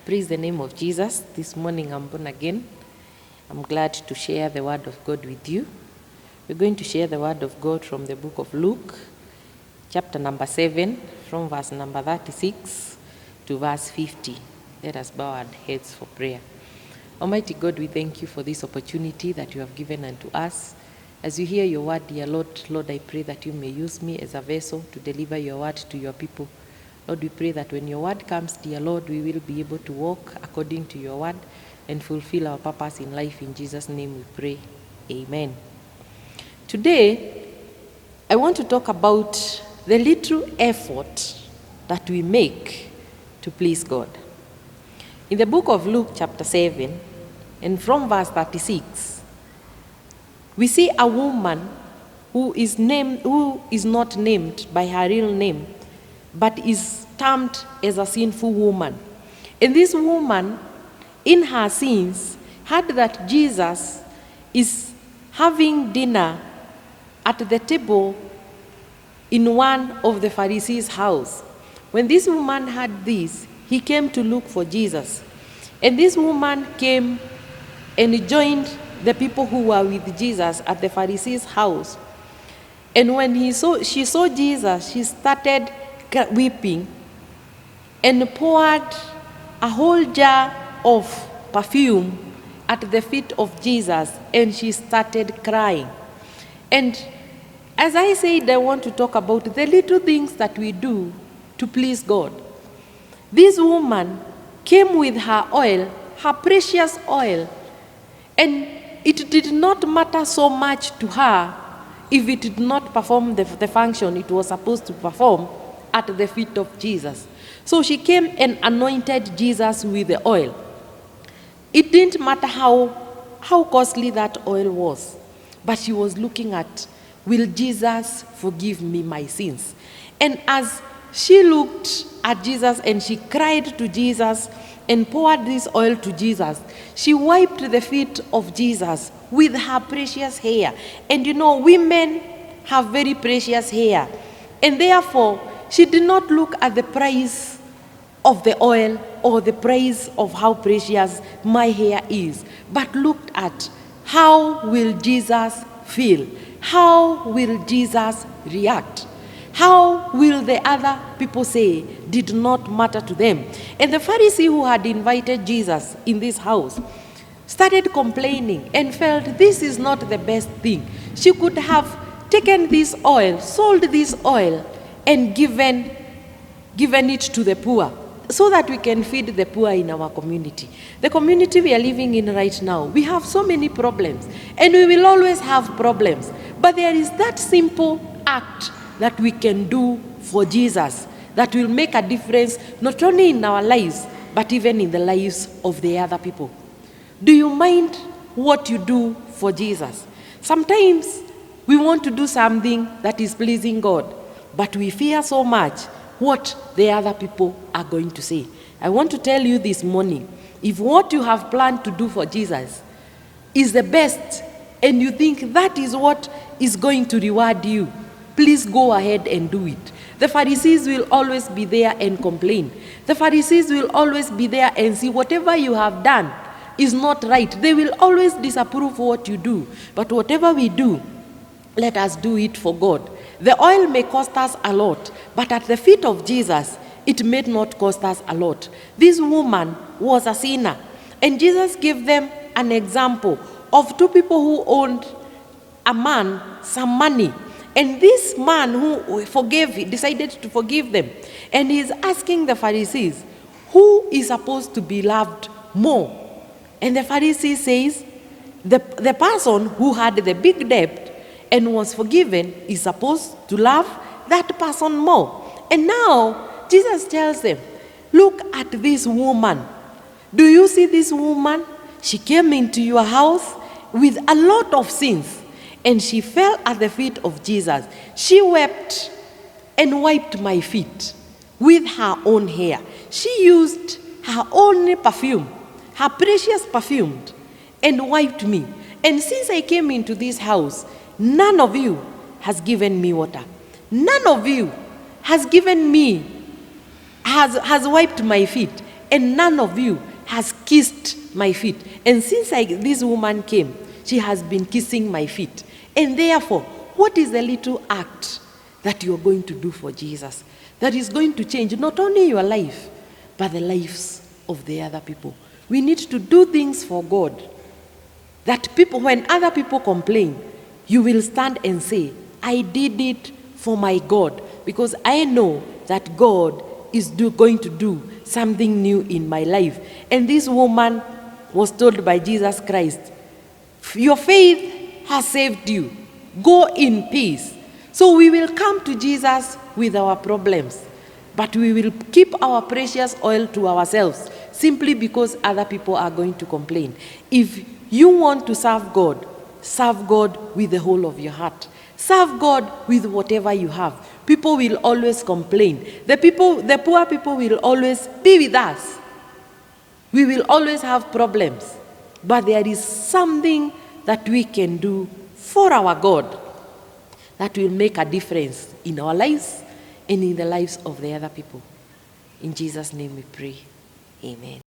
Praise the name of Jesus. This morning I'm born again. I'm glad to share the word of God with you. We're going to share the word of God from the book of Luke, chapter number 7, from verse number 36 to verse 50. Let us bow our heads for prayer. Almighty God, we thank you for this opportunity that you have given unto us. As you hear your word, dear Lord, I pray that you may use me as a vessel to deliver your word to your people. Lord, we pray that when your word comes, dear Lord, we will be able to walk according to your word and fulfill our purpose in life. In Jesus' name we pray. Amen. Today, I want to talk about the little effort that we make to please God. In the book of Luke chapter 7, and from verse 36, we see a woman who is not named by her real name, but is termed as a sinful woman. And this woman, in her sins, heard that Jesus is having dinner at the table in one of the Pharisees' house. When this woman heard this, he came to look for Jesus. And this woman came and joined the people who were with Jesus at the Pharisees' house. And when she saw Jesus, she started weeping and poured a whole jar of perfume at the feet of Jesus, and she started crying. And as I said, I want to talk about the little things that we do to please God. This woman came with her oil, her precious oil, and it did not matter so much to her if it did not perform the function it was supposed to perform at the feet of Jesus. So she came and anointed Jesus with the oil. It didn't matter how costly that oil was, but she was looking at, will Jesus forgive me my sins? And as she looked at Jesus and she cried to Jesus and poured this oil to Jesus, she wiped the feet of Jesus with her precious hair. And you know, women have very precious hair. And therefore, she did not look at the price of the oil or the price of how precious my hair is, but looked at, how will Jesus feel? How will Jesus react? How will the other people say? Did not matter to them. And the Pharisee who had invited Jesus in this house started complaining and felt this is not the best thing. She could have taken this oil, sold this oil, and given it to the poor so that we can feed the poor in our community. The community we are living in right now, we have so many problems, and we will always have problems. But there is that simple act that we can do for Jesus that will make a difference not only in our lives, but even in the lives of the other people. Do you mind what you do for Jesus? Sometimes we want to do something that is pleasing God, but we fear so much what the other people are going to say. I want to tell you this morning, if what you have planned to do for Jesus is the best, and you think that is what is going to reward you, please go ahead and do it. The Pharisees will always be there and complain. The Pharisees will always be there and see whatever you have done is not right. They will always disapprove what you do. But whatever we do, let us do it for God. The oil may cost us a lot, but at the feet of Jesus, it may not cost us a lot. This woman was a sinner, and Jesus gave them an example of two people who owed a man some money. And this man who decided to forgive them. And he's asking the Pharisees, who is supposed to be loved more? And the Pharisee says, the person who had the big debt and was forgiven is supposed to love that person more. And now, Jesus tells them, look at this woman. Do you see this woman? She came into your house with a lot of sins. And she fell at the feet of Jesus. She wept and wiped my feet with her own hair. She used her own perfume, her precious perfume, and wiped me. And since I came into this house, none of you has given me water. None of you has given me, has wiped my feet. and none of you has kissed my feet. And since this woman came, she has been kissing my feet. And therefore, what is the little act that you are going to do for Jesus that is going to change not only your life, but the lives of the other people? We need to do things for God. That people, when other people complain, you will stand and say, I did it for my God, because I know that God is going to do something new in my life. And this woman was told by Jesus Christ, your faith has saved you. Go in peace. So we will come to Jesus with our problems, but we will keep our precious oil to ourselves simply because other people are going to complain. If you want to serve God with the whole of your heart. Serve God with whatever you have. People will always complain. The poor people will always be with us. We will always have problems. But there is something that we can do for our God that will make a difference in our lives and in the lives of the other people. In Jesus' name we pray. Amen.